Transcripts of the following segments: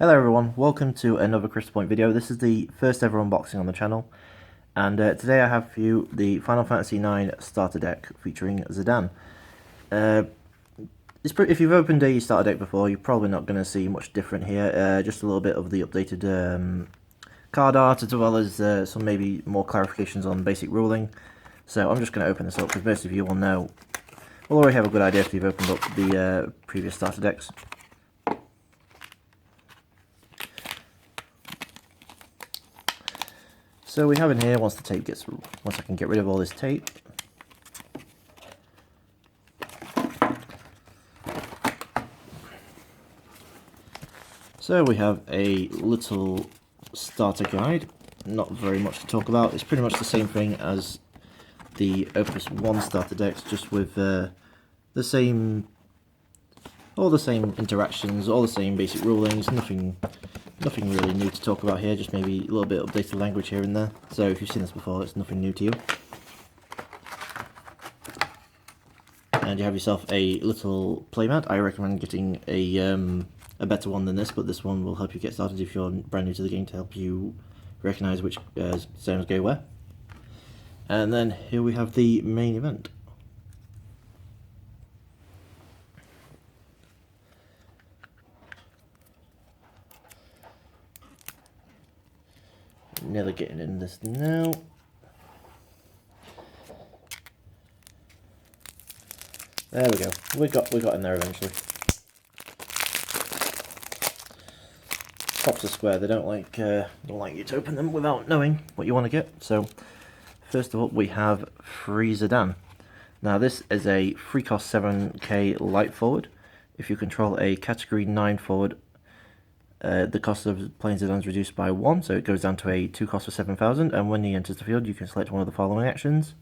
Hello everyone, welcome to another Crystal Point video. This is the first ever unboxing on the channel, and today I have for you the Final Fantasy IX starter deck featuring Zidane. If you've opened a starter deck before, you're probably not going to see much different here, just a little bit of the updated card art, as well as some maybe more clarifications on basic ruling. So I'm just going to open this up because most of you will already have a good idea if you've opened up the previous starter decks. So we have in here, once I can get rid of all this tape. So we have a little starter guide, not very much to talk about. It's pretty much the same thing as the Opus 1 starter decks, just with all the same interactions, all the same basic rulings, nothing really new to talk about here, just maybe a little bit of updated language here and there. So if you've seen this before, it's nothing new to you. And you have yourself a little playmat. I recommend getting a better one than this, but this one will help you get started if you're brand new to the game, to help you recognise which zones go where. And then here we have the main event. Nearly getting in this now. There we go. We got in there eventually. Cops are square. They don't like you to open them without knowing what you want to get. So first of all, we have free Zidane. Now this is a free cost 7k light forward. If you control a category 9 forward, the cost of playing Zidane is reduced by 1, so it goes down to a 2 cost for 7,000, and when he enters the field you can select one of the following actions: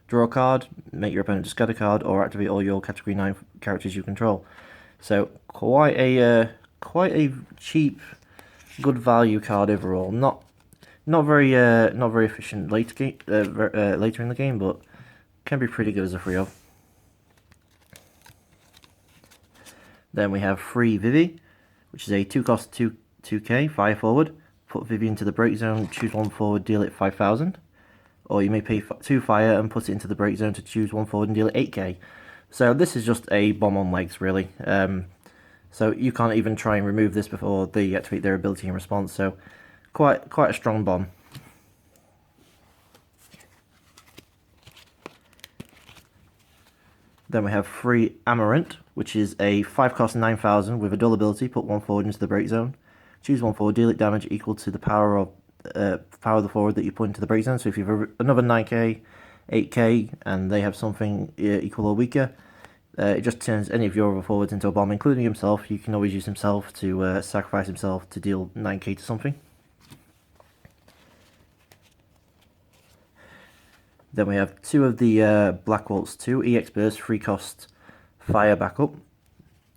draw a card, make your opponent discard a card, or activate all your category 9 characters you control. So quite a cheap, good value card overall. Not very efficient later in the game, but can be pretty good as a free of. Then we have free Vivi, which is a 2 cost 2k fire forward. Put Vivi into the break zone, choose one forward, deal it 5,000. Or you may pay 2 fire and put it into the break zone to choose one forward and deal it 8k. So this is just a bomb on legs, really. So you can't even try and remove this before they activate their ability in response. So quite a strong bomb. Then we have free Amaranth, which is a 5 cost 9,000 with a dual ability. Put one forward into the break zone. Choose one forward, deal it damage equal to the power of the forward that you put into the break zone. So if you have another 9k, 8k, and they have something equal or weaker, it just turns any of your other forwards into a bomb, including himself. You can always use himself to sacrifice himself to deal 9k to something. Then we have 2 of the Black Waltz 2 EX Burst 3 cost fire backup.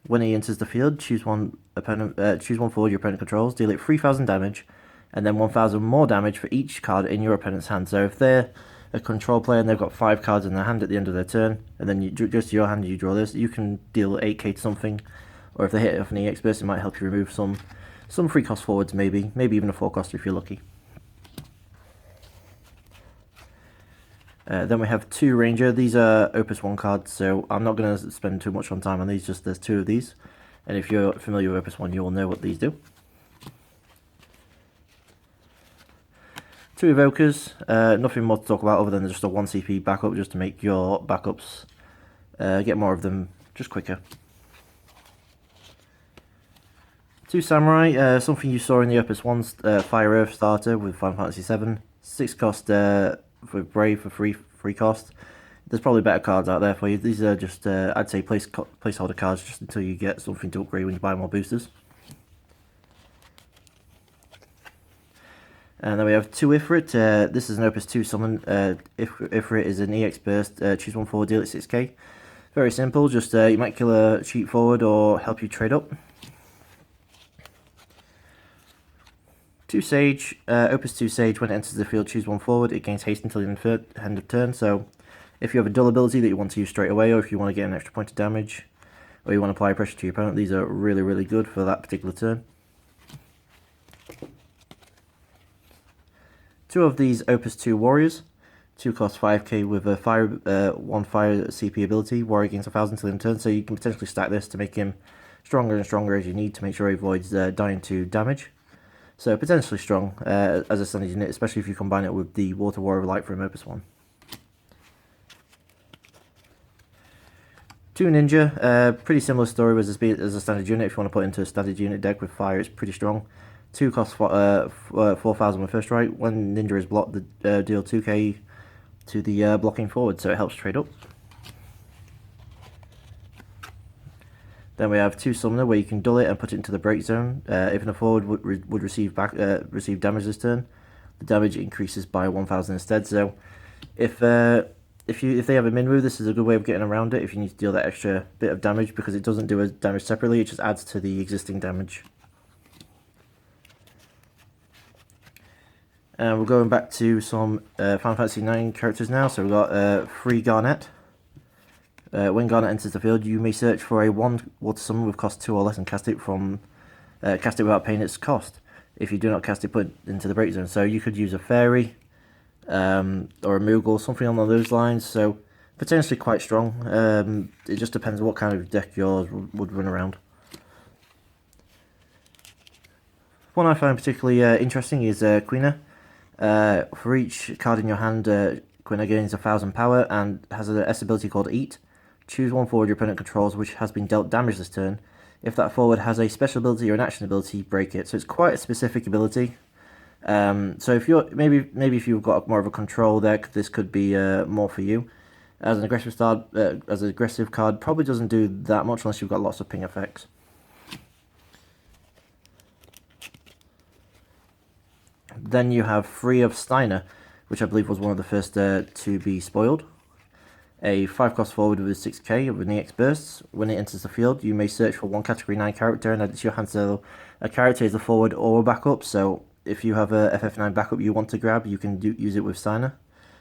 When he enters the field, choose one forward your opponent controls, deal it 3,000 damage, and then 1,000 more damage for each card in your opponent's hand. So if they're a control player and they've got 5 cards in their hand at the end of their turn, and then you just your hand, you draw this, you can deal 8k to something. Or if they hit it off an EX Burst, it might help you remove some free cost forwards, maybe even a 4 cost if you're lucky. Then we have 2 Ranger. These are Opus 1 cards, so I'm not going to spend too much on time on these, just there's 2 of these. And if you're familiar with Opus 1, you will know what these do. 2 Evokers, nothing more to talk about other than just a 1 CP backup, just to make your backups get more of them just quicker. 2 Samurai, something you saw in the Opus 1 Fire Earth starter with Final Fantasy 7. 6 cost for Brave for free cost. There's probably better cards out there for you. These are just I'd say placeholder cards, just until you get something to upgrade when you buy more boosters. And then we have 2 Ifrit. This is an Opus 2 summon. Ifrit is an EX Burst. Choose one forward, deal it 6k. Very simple. Just you might kill a cheat forward or help you trade up. 2 Sage, Opus 2 Sage, when it enters the field, choose one forward. It gains haste until the end of turn. So if you have a dull ability that you want to use straight away, or if you want to get an extra point of damage, or you want to apply pressure to your opponent, these are really good for that particular turn. 2 of these Opus 2 warriors. 2 cost 5k with a 1 fire CP ability, warrior gains 1000 till end turn, so you can potentially stack this to make him stronger and stronger as you need to make sure he avoids dying to damage. So potentially strong as a standard unit, especially if you combine it with the Water Warrior Light from Opus 1. 2 Ninja, pretty similar story as a standard unit. If you want to put it into a standard unit deck with fire, it's pretty strong. 2 costs 4,000 with first strike. When Ninja is blocked, deal 2k to the blocking forward, so it helps trade up. Then we have 2 Summoner, where you can dull it and put it into the break zone. If a forward would receive damage this turn, the damage increases by 1,000 instead. So if they have a min move, this is a good way of getting around it if you need to deal that extra bit of damage, because it doesn't do a damage separately, it just adds to the existing damage. And we're going back to some Final Fantasy 9 characters now. So we've got free Garnet. When Garnet enters the field, you may search for a 1 water summon with cost 2 or less and cast it without paying its cost. If you do not cast it, put it into the break zone. So you could use a fairy or a Moogle, something along those lines. So potentially quite strong. It just depends on what kind of deck yours would run around. One I find particularly interesting is Quina. For each card in your hand, Quina gains 1000 power and has an S ability called Eat. Choose 1 forward your opponent controls which has been dealt damage this turn. If that forward has a special ability or an action ability, break it. So it's quite a specific ability. So if you're maybe if you've got more of a control deck, this could be more for you. As an aggressive card, probably doesn't do that much unless you've got lots of ping effects. Then you have Free of Steiner, which I believe was one of the first to be spoiled. A 5 cost forward with 6k with an EX bursts. When it enters the field, you may search for 1 category 9 character and add it to your hand. So a character is a forward or a backup. So if you have a FF9 backup you want to grab, you can use it with Steiner.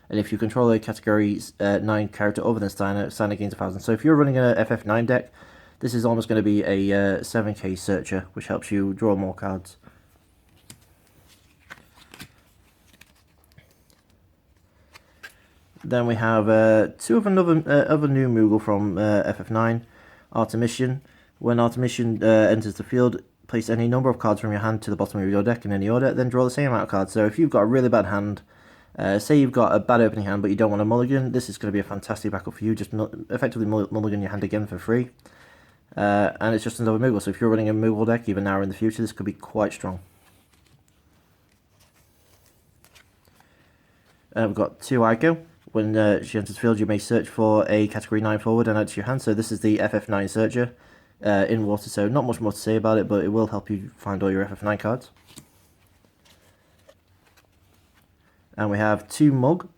And if you control a category 9 character other than Steiner, Steiner gains 1000. So if you're running a FF9 deck, this is almost going to be a 7k searcher, which helps you draw more cards. Then we have 2 of other new Moogle from FF9, Artemisian. When Artemisian enters the field, place any number of cards from your hand to the bottom of your deck in any order, then draw the same amount of cards. So if you've got a really bad hand, say you've got a bad opening hand but you don't want a mulligan, this is going to be a fantastic backup for you. Just effectively mulligan your hand again for free. And it's just another Moogle, so if you're running a Moogle deck, even now or in the future, this could be quite strong. We've got 2 Aiko. When she enters the field, you may search for a category 9 forward and add to your hand. So this is the FF9 searcher in water, so not much more to say about it, but it will help you find all your FF9 cards. And we have 2 Mog,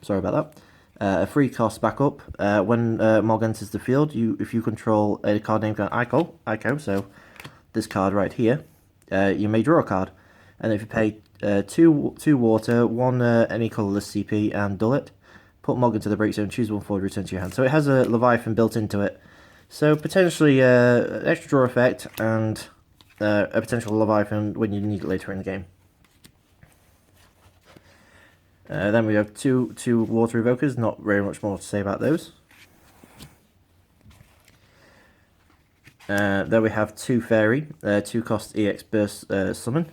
sorry about that. A 3 cost backup. When Mog enters the field, if you control a card named Aiko, so this card right here, you may draw a card. And if you pay 2 water, 1 any colourless CP, and dull it, put Mog into the break zone, choose 1 forward, return to your hand. So it has a Leviathan built into it. So potentially an extra draw effect and a potential Leviathan when you need it later in the game. Then we have two water evokers, not very much more to say about those. There we have 2 fairy, 2 cost EX burst summon.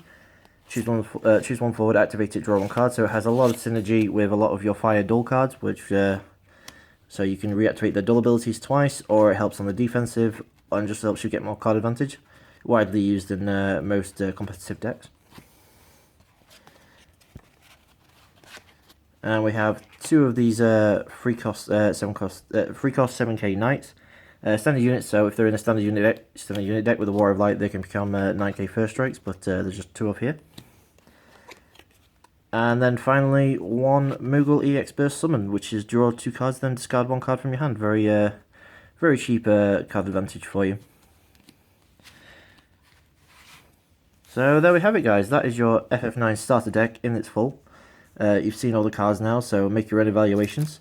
Choose one forward, activate it, draw 1 card. So it has a lot of synergy with a lot of your fire dull cards, which so you can reactivate the dull abilities twice, or it helps on the defensive and just helps you get more card advantage. Widely used in most competitive decks. And we have 2 of these 3 cost 7k knights. Standard units, so if they're in a standard unit deck with a War of Light, they can become 9k first strikes, but there's just 2 of here. And then finally, 1 Moogle EX Burst Summon, which is draw 2 cards, then discard 1 card from your hand. Very cheap card advantage for you. So there we have it, guys. That is your FF9 starter deck in its full. You've seen all the cards now, so make your own evaluations.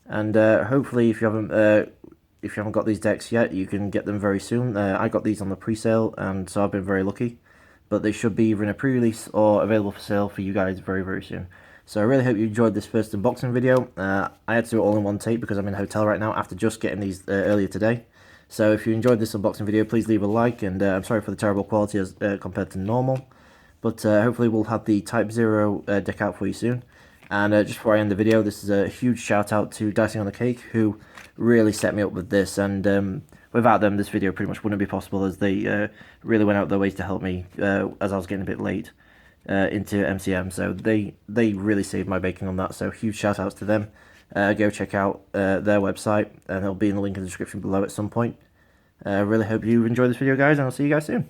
And hopefully, if you haven't got these decks yet, you can get them very soon. I got these on the pre-sale, and so I've been very lucky. but they should be either in a pre-release or available for sale for you guys very, very soon. So I really hope you enjoyed this first unboxing video. I had to do it all in one take because I'm in a hotel right now after just getting these earlier today. So if you enjoyed this unboxing video, please leave a like, and I'm sorry for the terrible quality as compared to normal. But hopefully we'll have the Type 0 deck out for you soon. And just before I end the video, this is a huge shout out to Dicing on the Cake, who really set me up with this, and without them this video pretty much wouldn't be possible, as they really went out their ways to help me as I was getting a bit late into MCM. So they really saved my bacon on that, so huge shout outs to them. Go check out their website, and it'll be in the link in the description below at some point. Really hope you enjoy this video, guys, and I'll see you guys soon.